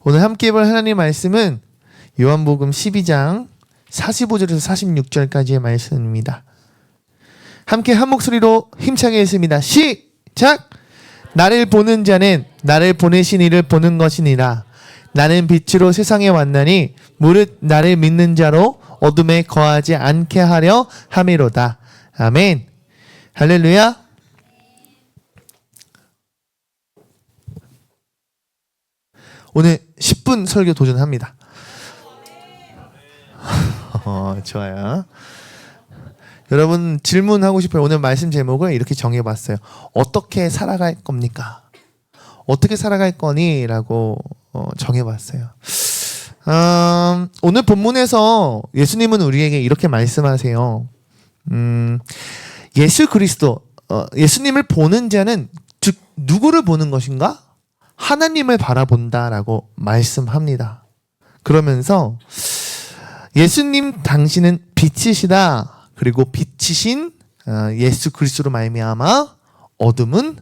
오늘 함께 볼 하나님 말씀은 요한복음 12장 45절에서 46절까지의 말씀입니다. 함께 한 목소리로 힘차게 읽습니다. 시작! 나를 보는 자는 나를 보내신 이를 보는 것이니라. 나는 빛으로 세상에 왔나니 무릇 나를 믿는 자로 어둠에 거하지 않게 하려 함이로다. 아멘. 할렐루야. 오늘 10분 설교 도전합니다. 좋아요. 여러분 질문하고 싶어요. 오늘 말씀 제목을 이렇게 정해봤어요. 어떻게 살아갈 겁니까? 어떻게 살아갈 거니? 라고 정해봤어요. 오늘 본문에서 예수님은 우리에게 이렇게 말씀하세요. 예수 그리스도, 예수님을 보는 자는 즉 누구를 보는 것인가? 하나님을 바라본다라고 말씀합니다. 그러면서 예수님 당신은 빛이시다. 그리고 빛이신 예수 그리스도로 말미암아 어둠은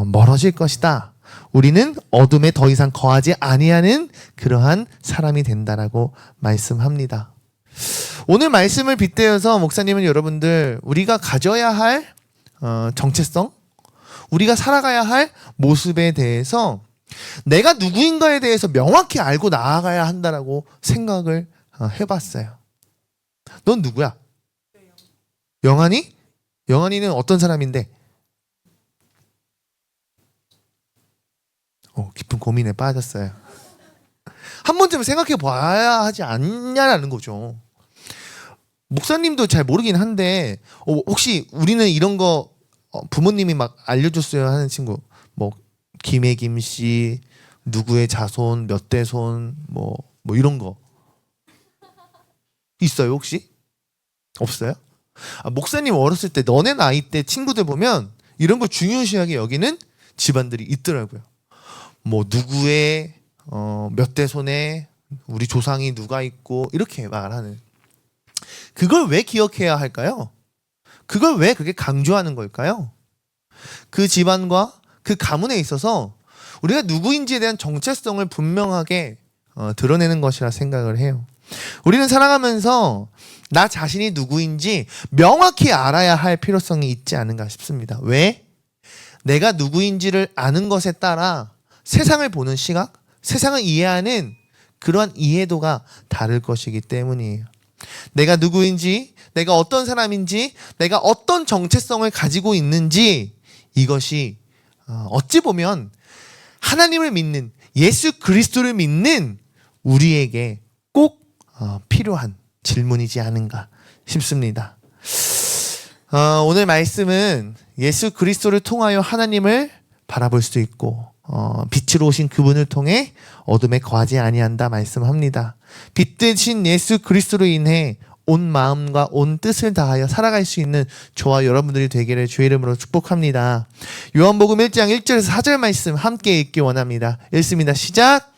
멀어질 것이다. 우리는 어둠에 더 이상 거하지 아니하는 그러한 사람이 된다라고 말씀합니다. 오늘 말씀을 빗대어서 목사님은 여러분들 우리가 가져야 할 정체성, 우리가 살아가야 할 모습에 대해서 내가 누구인가에 대해서 명확히 알고 나아가야 한다라고 생각을 해봤어요. 넌 누구야? 영환이? 영환이는 어떤 사람인데? 깊은 고민에 빠졌어요. 한 번쯤 생각해 봐야 하지 않냐라는 거죠. 목사님도 잘 모르긴 한데 혹시 우리는 이런 거 부모님이 막 알려줬어요 하는 친구, 뭐 김혜김 씨, 누구의 자손, 몇 대손, 뭐 이런 거 있어요 혹시? 없어요? 목사님 어렸을 때 너네 나이 때 친구들 보면 이런 거 중요시하게 여기는 집안들이 있더라고요. 뭐 누구의 몇 대손에 우리 조상이 누가 있고 이렇게 말하는. 그걸 왜 기억해야 할까요? 그걸 왜 그렇게 강조하는 걸까요? 그 집안과 그 가문에 있어서 우리가 누구인지에 대한 정체성을 분명하게 드러내는 것이라 생각을 해요. 우리는 살아가면서 나 자신이 누구인지 명확히 알아야 할 필요성이 있지 않은가 싶습니다. 왜? 내가 누구인지를 아는 것에 따라 세상을 보는 시각, 세상을 이해하는 그러한 이해도가 다를 것이기 때문이에요. 내가 누구인지, 내가 어떤 사람인지, 내가 어떤 정체성을 가지고 있는지, 이것이 어찌 보면 하나님을 믿는, 예수 그리스도를 믿는 우리에게 꼭 필요한 질문이지 않은가 싶습니다. 오늘 말씀은 예수 그리스도를 통하여 하나님을 바라볼 수 있고 빛으로 오신 그분을 통해 어둠에 거하지 아니한다 말씀합니다. 빛 대신 예수 그리스도로 인해 온 마음과 온 뜻을 다하여 살아갈 수 있는 저와 여러분들이 되기를 주의 이름으로 축복합니다. 요한복음 1장 1절에서 4절 말씀 함께 읽기 원합니다. 읽습니다. 시작!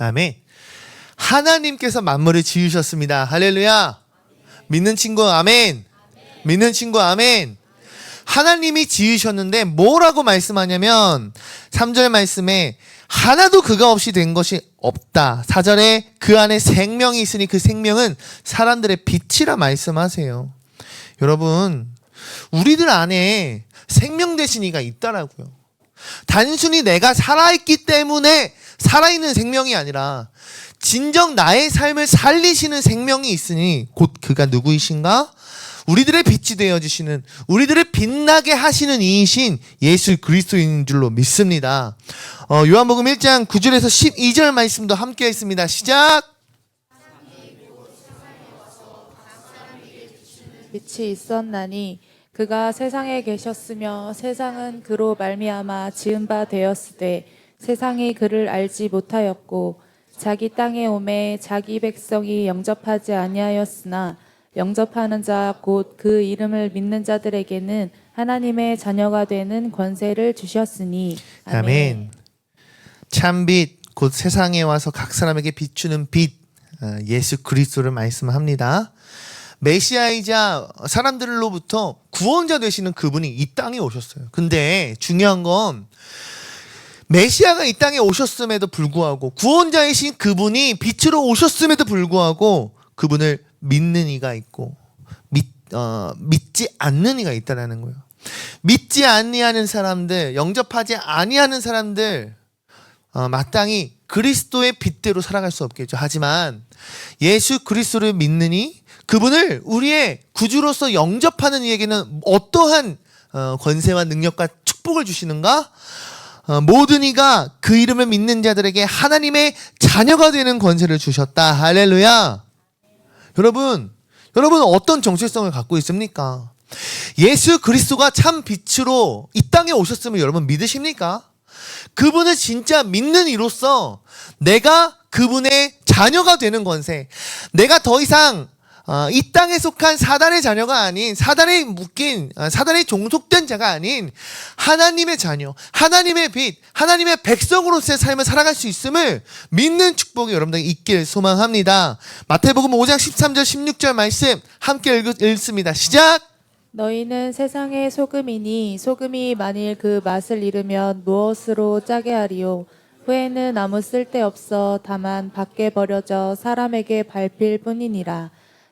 아멘. 하나님께서 만물을 지으셨습니다. 할렐루야. 믿는 친구 아멘. 믿는 친구 아멘. 하나님이 지으셨는데 뭐라고 말씀하냐면 3절 말씀에 하나도 그가 없이 된 것이 없다. 4절에 그 안에 생명이 있으니 그 생명은 사람들의 빛이라 말씀하세요. 여러분, 우리들 안에 생명 되신 이가 있다라고요. 단순히 내가 살아있기 때문에 살아있는 생명이 아니라 진정 나의 삶을 살리시는 생명이 있으니 곧 그가 누구이신가? 우리들의 빛이 되어주시는, 우리들을 빛나게 하시는 이이신 예수 그리스도인 줄로 믿습니다. 요한복음 1장 9절에서 12절 말씀도 함께 했습니다. 시작! 빛이 있었나니 그가 세상에 계셨으며 세상은 그로 말미암아 지은 바 되었으되 세상이 그를 알지 못하였고 자기 땅에 오매 자기 백성이 영접하지 아니하였으나 영접하는 자 곧 그 이름을 믿는 자들에게는 하나님의 자녀가 되는 권세를 주셨으니. 아멘. 참빛 곧 세상에 와서 각 사람에게 비추는 빛, 예수 그리스도를 말씀합니다. 메시아이자 사람들로부터 구원자 되시는 그분이 이 땅에 오셨어요. 근데 중요한 건 메시아가 이 땅에 오셨음에도 불구하고 구원자이신 그분이 빛으로 오셨음에도 불구하고 그분을 믿는 이가 있고 믿지 않는 이가 있다라는 거예요. 믿지 아니하는 사람들, 영접하지 아니하는 사람들 마땅히 그리스도의 빛대로 살아갈 수 없겠죠. 하지만 예수 그리스도를 믿느니 그분을 우리의 구주로서 영접하는 이에게는 어떠한 권세와 능력과 축복을 주시는가? 모든 이가 그 이름을 믿는 자들에게 하나님의 자녀가 되는 권세를 주셨다. 할렐루야. 여러분 어떤 정체성을 갖고 있습니까? 예수 그리스도가 참 빛으로 이 땅에 오셨음을 여러분 믿으십니까? 그분을 진짜 믿는 이로써 내가 그분의 자녀가 되는 권세, 내가 더 이상 이 땅에 속한 사단의 자녀가 아닌, 사단에 묶인, 사단에 종속된 자가 아닌 하나님의 자녀, 하나님의 빛, 하나님의 백성으로서의 삶을 살아갈 수 있음을 믿는 축복이 여러분들에게 있길 소망합니다. 마태복음 5장 13절 16절 말씀 함께 읽습니다. 시작! 너희는 세상의 소금이니 소금이 만일 그 맛을 잃으면 무엇으로 짜게 하리요? 후에는 아무 쓸데없어 다만 밖에 버려져 사람에게 밟힐 뿐이니라.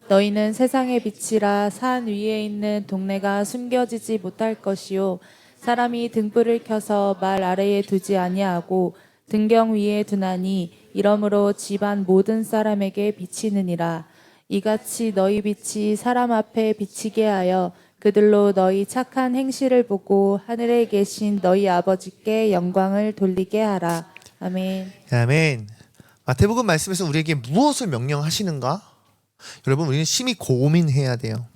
너희는 세상의 빛이라. 산 위에 있는 동네가 숨겨지지 못할 것이요 사람이 등불을 켜서 말 아래에 두지 아니하고 등경 위에 두나니 이러므로 집안 모든 사람에게 비치느니라. 이같이 너희 빛이 사람 앞에 비치게 하여 그들로 너희 착한 행실을 보고 하늘에 계신 너희 아버지께 영광을 돌리게 하라. 아멘. 아멘. 마태복음 말씀에서 우리에게 무엇을 명령하시는가? 여러분 우리는 심히 고민해야 돼요.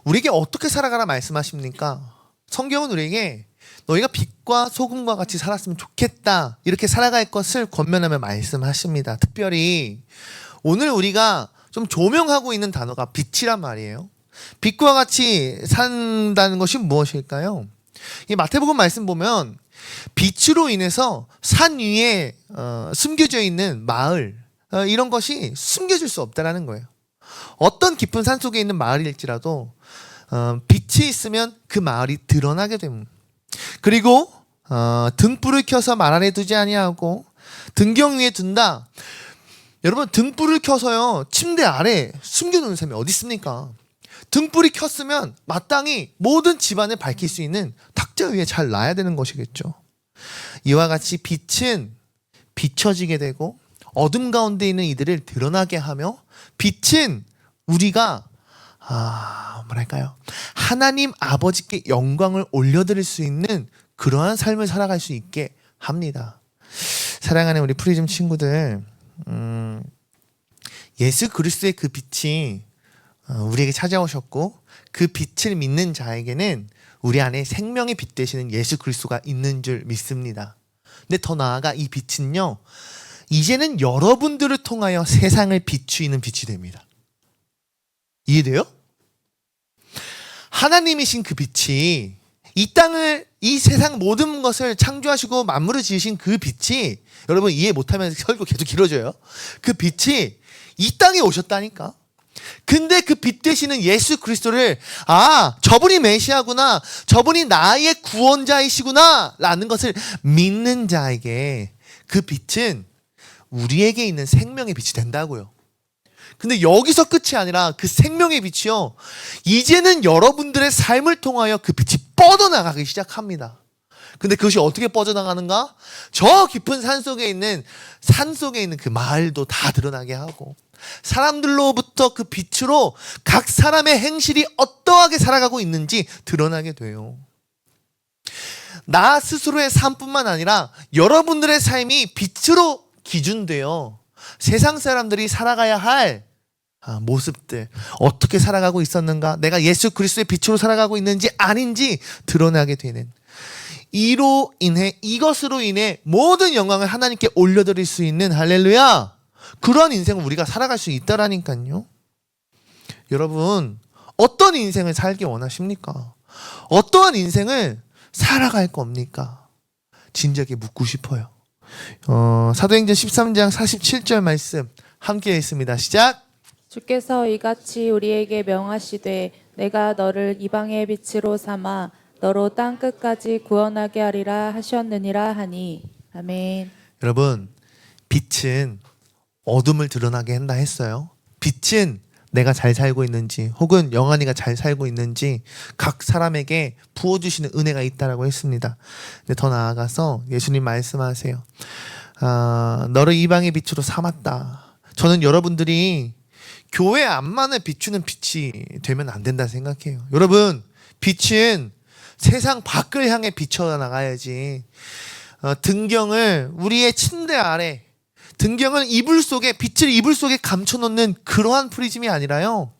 우리에게 어떻게 살아가라 말씀하십니까? 성경은 우리에게 너희가 빛과 소금과 같이 살았으면 좋겠다 이렇게 살아갈 것을 권면하며 말씀하십니다. 특별히 오늘 우리가 좀 조명하고 있는 단어가 빛이란 말이에요. 빛과 같이 산다는 것이 무엇일까요? 이 마태복음 말씀 보면 빛으로 인해서 산 위에 숨겨져 있는 마을 이런 것이 숨겨질 수 없다라는 거예요. 어떤 깊은 산 속에 있는 마을일지라도 빛이 있으면 그 마을이 드러나게 됩니다. 그리고 등불을 켜서 말 아래 두지 아니하고 등경 위에 둔다. 여러분 등불을 켜서요 침대 아래 숨겨놓는 사람이 어디 있습니까? 등불이 켰으면 마땅히 모든 집안을 밝힐 수 있는 탁자 위에 잘 놔야 되는 것이겠죠. 이와 같이 빛은 비춰지게 되고 어둠 가운데 있는 이들을 드러나게 하며 빛은 우리가 하나님 아버지께 영광을 올려드릴 수 있는 그러한 삶을 살아갈 수 있게 합니다. 사랑하는 우리 프리즘 친구들, 예수 그리스도의 그 빛이 우리에게 찾아오셨고 그 빛을 믿는 자에게는 우리 안에 생명의 빛 되시는 예수 그리스도가 있는 줄 믿습니다. 근데 더 나아가 이 빛은요 이제는 여러분들을 통하여 세상을 비추이는 빛이 됩니다. 이해돼요? 하나님이신 그 빛이 이 땅을, 이 세상 모든 것을 창조하시고 만물을 지으신 그 빛이 여러분 이해 못하면 설교 계속 길어져요. 그 빛이 이 땅에 오셨다니까. 근데 그 빛 되시는 예수 그리스도를 저분이 메시아구나, 저분이 나의 구원자이시구나 라는 것을 믿는 자에게 그 빛은 우리에게 있는 생명의 빛이 된다고요. 근데 여기서 끝이 아니라 그 생명의 빛이요 이제는 여러분들의 삶을 통하여 그 빛이 뻗어나가기 시작합니다. 근데 그것이 어떻게 뻗어나가는가? 저 깊은 산 속에 있는 그 마을도 다 드러나게 하고 사람들로부터 그 빛으로 각 사람의 행실이 어떠하게 살아가고 있는지 드러나게 돼요. 나 스스로의 삶뿐만 아니라 여러분들의 삶이 빛으로 기준되어 세상 사람들이 살아가야 할 모습들, 어떻게 살아가고 있었는가, 내가 예수 그리스도의 빛으로 살아가고 있는지 아닌지 드러나게 되는, 이것으로 인해 모든 영광을 하나님께 올려드릴 수 있는, 할렐루야, 그러한 인생을 우리가 살아갈 수 있다라니까요. 여러분, 어떤 인생을 살기 원하십니까? 어떠한 인생을 살아갈 겁니까? 진지하게 묻고 싶어요. 사도행전 13장 47절 말씀 함께 읽습니다. 시작! 주께서 이같이 우리에게 명하시되 내가 너를 이방의 빛으로 삼아 너로 땅 끝까지 구원하게 하리라 하셨느니라 하니. 아멘. 여러분, 빛은 어둠을 드러나게 한다 했어요. 빛은 내가 잘 살고 있는지 혹은 영환이가 잘 살고 있는지 각 사람에게 부어주시는 은혜가 있다라고 했습니다. 근데 더 나아가서 예수님 말씀하세요. 너를 이방의 빛으로 삼았다. 저는 여러분들이 교회 앞만을 비추는 빛이 되면 안 된다 생각해요. 여러분, 빛은 세상 밖을 향해 비춰나가야지. 등경을 우리의 침대 아래, 등경을 이불 속에, 빛을 이불 속에 감춰놓는 그러한 프리즘이 아니라요,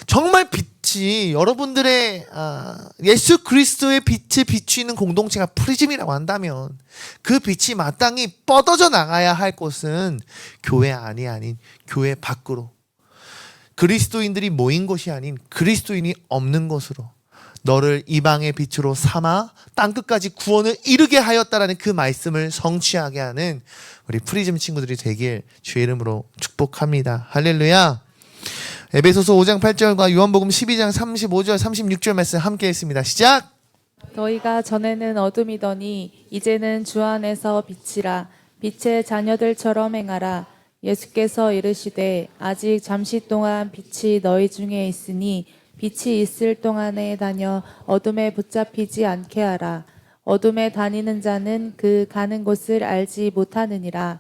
정말 빛이 여러분들의 예수 그리스도의 빛을 비추는 공동체가 프리즘이라고 한다면 그 빛이 마땅히 뻗어져 나가야 할 곳은 교회 안이 아닌 교회 밖으로, 그리스도인들이 모인 곳이 아닌 그리스도인이 없는 곳으로 너를 이방의 빛으로 삼아 땅끝까지 구원을 이루게 하였다라는 그 말씀을 성취하게 하는 우리 프리즘 친구들이 되길 주의 이름으로 축복합니다. 할렐루야. 에베소서 5장 8절과 요한복음 12장 35절 36절 말씀 함께 했습니다. 시작! 너희가 전에는 어둠이더니 이제는 주 안에서 빛이라. 빛의 자녀들처럼 행하라. 예수께서 이르시되 아직 잠시 동안 빛이 너희 중에 있으니 빛이 있을 동안에 다녀 어둠에 붙잡히지 않게 하라. 어둠에 다니는 자는 그 가는 곳을 알지 못하느니라.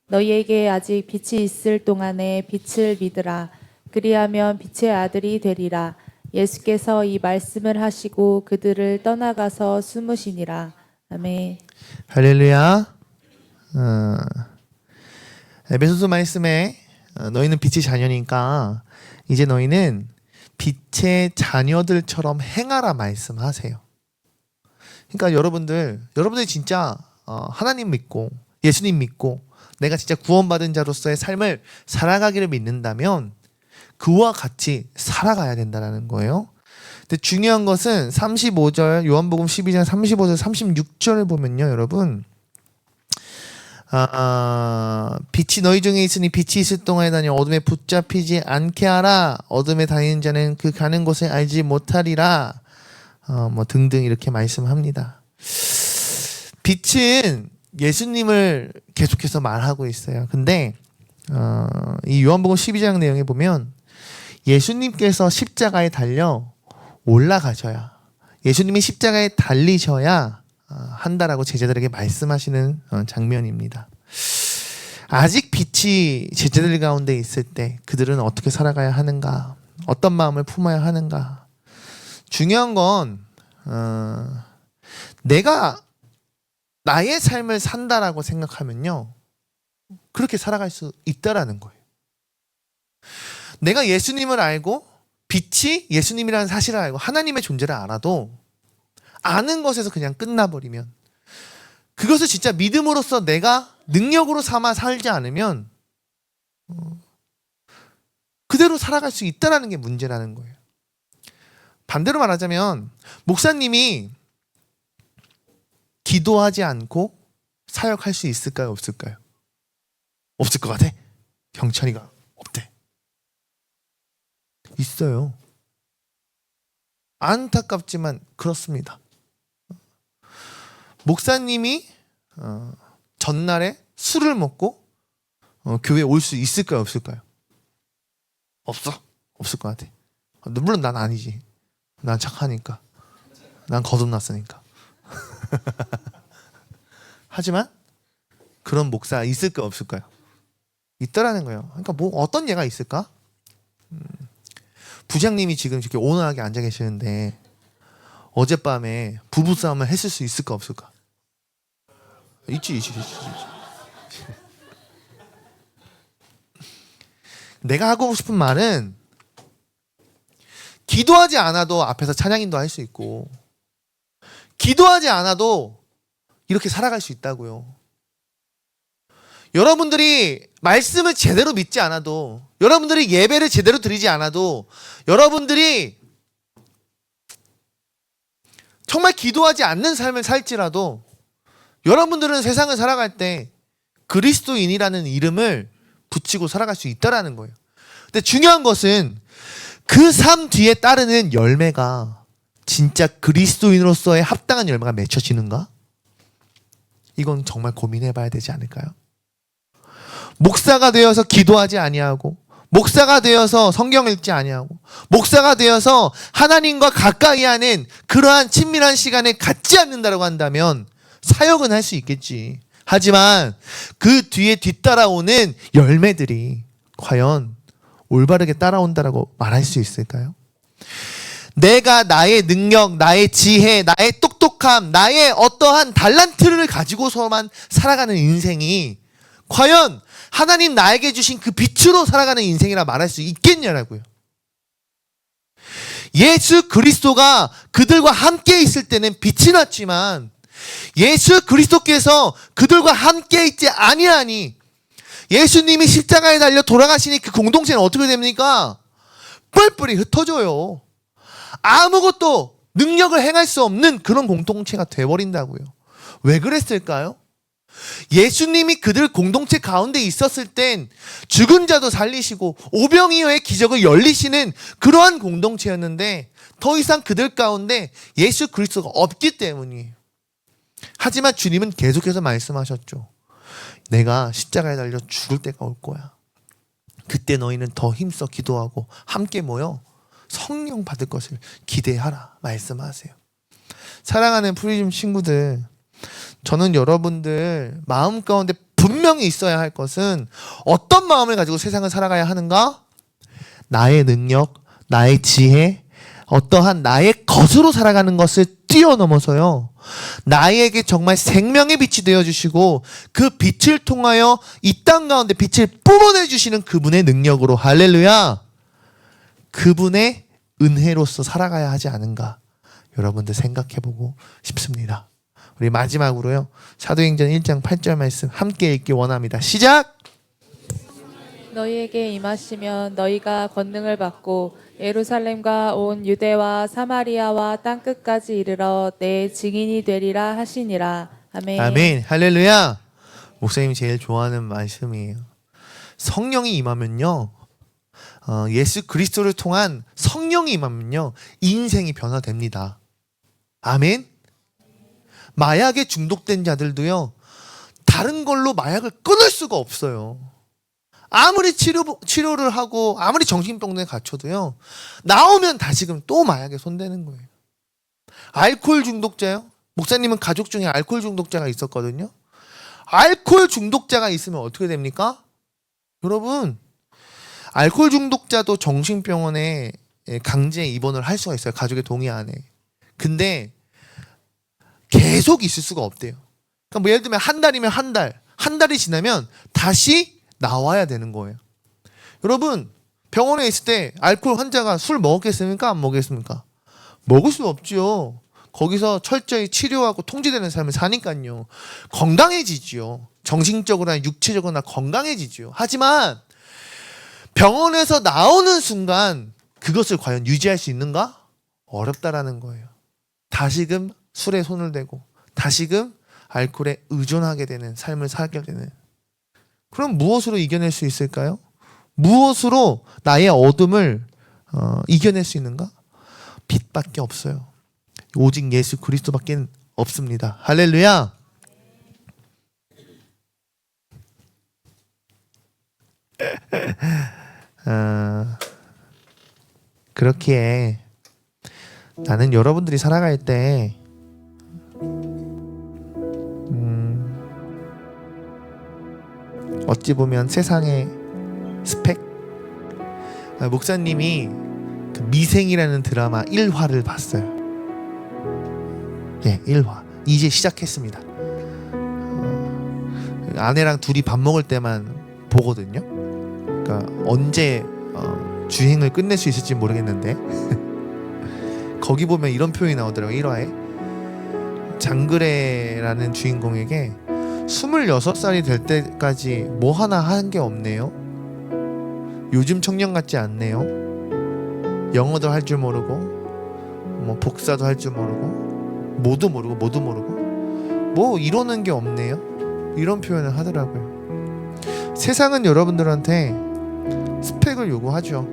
너희에게 아직 빛이 있을 동안에 빛을 믿으라. 그리하면 빛의 아들이 되리라. 예수께서 이 말씀을 하시고 그들을 떠나가서 숨으시니라. 아멘. 할렐루야. 에베소서 말씀에 너희는 빛의 자녀니까 이제 너희는 빛의 자녀들처럼 행하라 말씀하세요. 그러니까 여러분들이 진짜 하나님 믿고 예수님 믿고 내가 진짜 구원받은 자로서의 삶을 살아가기를 믿는다면 그와 같이 살아가야 된다는 거예요. 근데 중요한 것은 35절, 요한복음 12장 35절 36절을 보면요, 여러분, 빛이 너희 중에 있으니 빛이 있을 동안에 다니 어둠에 붙잡히지 않게 하라. 어둠에 다니는 자는 그 가는 곳을 알지 못하리라. 뭐 등등 이렇게 말씀합니다. 빛은 예수님을 계속해서 말하고 있어요. 근데 이 요한복음 12장 내용에 보면 예수님께서 십자가에 달려 올라가셔야, 예수님이 십자가에 달리셔야 한다라고 제자들에게 말씀하시는 장면입니다. 아직 빛이 제자들 가운데 있을 때 그들은 어떻게 살아가야 하는가, 어떤 마음을 품어야 하는가. 중요한 건 내가 나의 삶을 산다라고 생각하면요, 그렇게 살아갈 수 있다라는 거예요. 내가 예수님을 알고 빛이 예수님이라는 사실을 알고 하나님의 존재를 알아도 아는 것에서 그냥 끝나버리면, 그것을 진짜 믿음으로써 내가 능력으로 삼아 살지 않으면 그대로 살아갈 수 있다는 게 문제라는 거예요. 반대로 말하자면 목사님이 기도하지 않고 사역할 수 있을까요? 없을까요? 없을 것 같아? 경찬이가 없대. 있어요. 안타깝지만 그렇습니다. 목사님이 전날에 술을 먹고 교회에 올 수 있을까요? 없을까요? 없을 것 같아. 물론 난 아니지. 난 착하니까. 난 거듭났으니까. 하지만 그런 목사 있을까 없을까요? 있더라는 거예요. 그러니까 뭐 어떤 예가 있을까? 부장님이 지금 이렇게 온화하게 앉아 계시는데 어젯밤에 부부싸움을 했을 수 있을까 없을까? 있지. 내가 하고 싶은 말은 기도하지 않아도 앞에서 찬양인도 할 수 있고, 기도하지 않아도 이렇게 살아갈 수 있다고요. 여러분들이 말씀을 제대로 믿지 않아도, 여러분들이 예배를 제대로 드리지 않아도, 여러분들이 정말 기도하지 않는 삶을 살지라도 여러분들은 세상을 살아갈 때 그리스도인이라는 이름을 붙이고 살아갈 수 있다라는 거예요. 근데 중요한 것은 그 삶 뒤에 따르는 열매가 진짜 그리스도인으로서의 합당한 열매가 맺혀지는가? 이건 정말 고민해 봐야 되지 않을까요? 목사가 되어서 기도하지 아니하고, 목사가 되어서 성경 읽지 아니하고, 목사가 되어서 하나님과 가까이 하는 그러한 친밀한 시간을 갖지 않는다고 한다면 사역은 할 수 있겠지. 하지만 그 뒤에 뒤따라오는 열매들이 과연 올바르게 따라온다라고 말할 수 있을까요? 내가 나의 능력, 나의 지혜, 나의 똑똑함, 나의 어떠한 달란트를 가지고서만 살아가는 인생이 과연 하나님 나에게 주신 그 빛으로 살아가는 인생이라 말할 수 있겠냐라고요. 예수 그리스도가 그들과 함께 있을 때는 빛이 났지만 예수 그리스도께서 그들과 함께 있지 아니하니 예수님이 십자가에 달려 돌아가시니 그 공동체는 어떻게 됩니까? 뿔뿔이 흩어져요. 아무것도 능력을 행할 수 없는 그런 공동체가 돼버린다고요. 왜 그랬을까요? 예수님이 그들 공동체 가운데 있었을 땐 죽은 자도 살리시고 오병이어의 기적을 열리시는 그러한 공동체였는데 더 이상 그들 가운데 예수 그리스도가 없기 때문이에요. 하지만 주님은 계속해서 말씀하셨죠. 내가 십자가에 달려 죽을 때가 올 거야. 그때 너희는 더 힘써 기도하고 함께 모여 성령 받을 것을 기대하라 말씀하세요. 사랑하는 프리즘 친구들, 저는 여러분들 마음 가운데 분명히 있어야 할 것은 어떤 마음을 가지고 세상을 살아가야 하는가? 나의 능력, 나의 지혜, 어떠한 나의 것으로 살아가는 것을 뛰어넘어서요, 나에게 정말 생명의 빛이 되어주시고 그 빛을 통하여 이 땅 가운데 빛을 뿜어내주시는 그분의 능력으로, 할렐루야, 그분의 은혜로서 살아가야 하지 않은가 여러분들 생각해보고 싶습니다. 우리 마지막으로요, 사도행전 1장 8절 말씀 함께 읽기 원합니다. 시작! 너희에게 임하시면 너희가 권능을 받고 예루살렘과 온 유대와 사마리아와 땅끝까지 이르러 내 증인이 되리라 하시니라. 아멘. 아멘. 할렐루야. 목사님이 제일 좋아하는 말씀이에요. 성령이 임하면요, 예수 그리스도를 통한 성령이 임하면요, 인생이 변화됩니다. 아멘. 마약에 중독된 자들도요, 다른 걸로 마약을 끊을 수가 없어요. 아무리 치료를 하고 아무리 정신병원에 갇혀도요, 나오면 다시금 또 마약에 손대는 거예요. 알코올 중독자요? 목사님은 가족 중에 알코올 중독자가 있었거든요. 알코올 중독자가 있으면 어떻게 됩니까? 여러분, 알코올 중독자도 정신병원에 강제 입원을 할 수가 있어요. 가족의 동의 안에. 근데 계속 있을 수가 없대요. 그러니까 뭐 예를 들면 한 달이면 한 달이 지나면 다시 나와야 되는 거예요. 여러분, 병원에 있을 때 알코올 환자가 술 먹었겠습니까? 안 먹겠습니까? 먹을 수 없죠. 거기서 철저히 치료하고 통제되는 삶을 사니까요, 건강해지죠. 정신적으로나 육체적으로나 건강해지죠. 하지만 병원에서 나오는 순간 그것을 과연 유지할 수 있는가? 어렵다라는 거예요. 다시금 술에 손을 대고 다시금 알코올에 의존하게 되는 삶을 살게 되는. 그럼 무엇으로 이겨낼 수 있을까요? 무엇으로 나의 어둠을 이겨낼 수 있는가? 빛밖에 없어요. 오직 예수 그리스도밖에 없습니다. 할렐루야. 그렇기에 나는 여러분들이 살아갈 때 어찌 보면 세상의 스펙, 목사님이 그 미생이라는 드라마 1화를 봤어요. 예, 1화 이제 시작했습니다. 아내랑 둘이 밥 먹을 때만 보거든요. 그러니까 언제 주행을 끝낼 수 있을지 모르겠는데 거기 보면 이런 표현이 나오더라고요. 1화에 장그래라는 주인공에게 26살이 될 때까지 뭐 하나 한 게 없네요. 요즘 청년 같지 않네요. 영어도 할 줄 모르고 뭐 복사도 할 줄 모르고 뭐도 모르고 뭐 이러는 게 없네요. 이런 표현을 하더라고요. 세상은 여러분들한테 스펙을 요구하죠.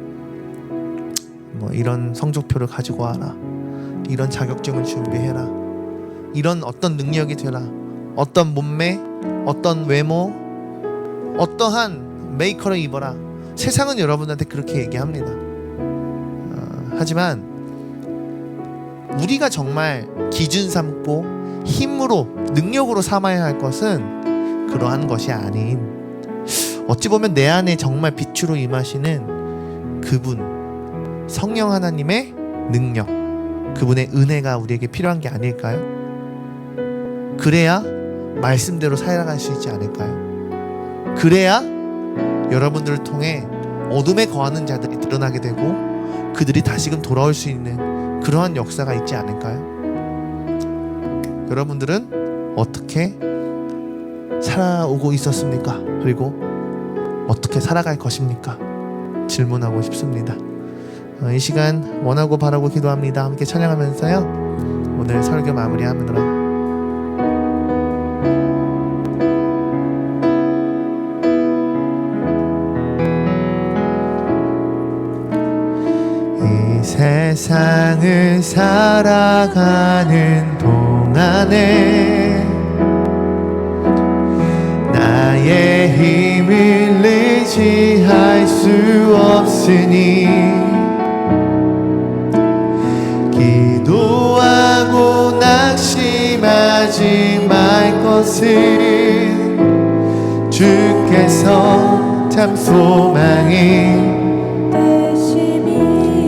뭐 이런 성적표를 가지고 와라, 이런 자격증을 준비해라, 이런 어떤 능력이 되라, 어떤 몸매, 어떤 외모, 어떠한 메이커를 입어라. 세상은 여러분한테 그렇게 얘기합니다. 하지만 우리가 정말 기준 삼고 힘으로, 능력으로 삼아야 할 것은 그러한 것이 아닌, 어찌 보면 내 안에 정말 빛으로 임하시는 그분, 성령 하나님의 능력, 그분의 은혜가 우리에게 필요한 게 아닐까요? 그래야 말씀대로 살아갈 수 있지 않을까요? 그래야 여러분들을 통해 어둠에 거하는 자들이 드러나게 되고 그들이 다시금 돌아올 수 있는 그러한 역사가 있지 않을까요? 여러분들은 어떻게 살아오고 있었습니까? 그리고 어떻게 살아갈 것입니까? 질문하고 싶습니다. 이 시간 원하고 바라고 기도합니다. 함께 찬양하면서요, 오늘 설교 마무리하느라 세상을 살아가는 동안에 나의 힘을 의지할 수 없으니 기도하고 낙심하지 말 것은 주께서 참 소망이.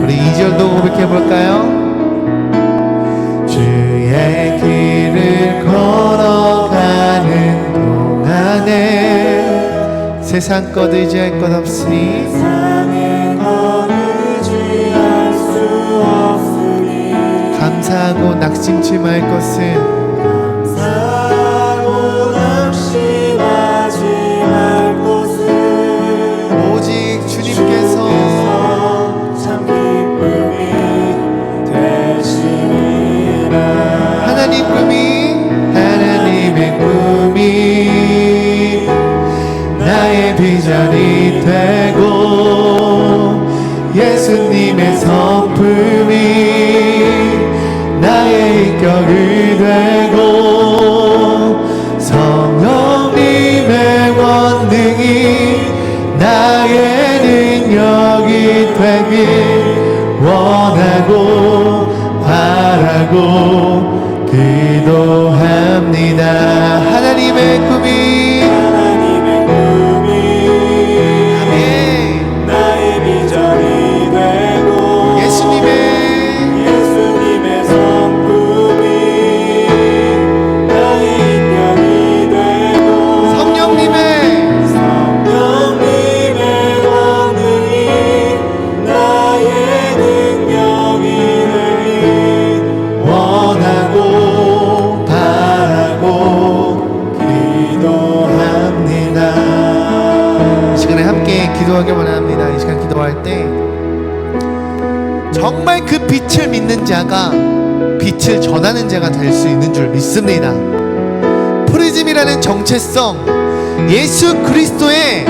우리 2절도 고백해볼까요? 주의 길을 걸어가는 동안에 세상 것 의지할 것 없으니 감사하고 낙심치 말 것은 오직 주님께서 하나님의 꿈이 나의 비전이 되고 예수님의 성품이 나의 인격이 되고 성령님의 권능이 나의 능력이 되길 원하고 바라고 기도합니다. 하나님의 꿈이 아멘. 나의 비전이 되고 예수님의 성품이 나의 인격이 되고 성령님의 권능이 나의 능력이 되길 원하고 기도하길 원합니다. 이 시간 기도할 때 정말 그 빛을 믿는 자가 빛을 전하는 자가 될 수 있는 줄 믿습니다. 프리즘이라는 정체성, 예수 그리스도의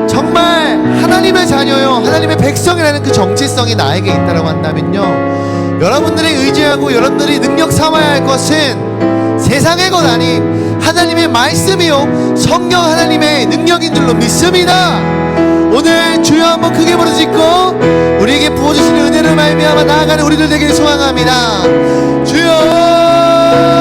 정말 하나님의 자녀요, 하나님의 백성이라는 그 정체성이 나에게 있다고 한다면요, 여러분들이 의지하고 여러분들이 능력 삼아야 할 것은 세상의 것 아닌 하나님의 말씀이요 성령 하나님의 능력인 줄로 믿습니다. 오늘 주여 한번 크게 부르짖고 우리에게 부어주시는 은혜를 말미암아 나아가는 우리들 되기를 소망합니다. 주여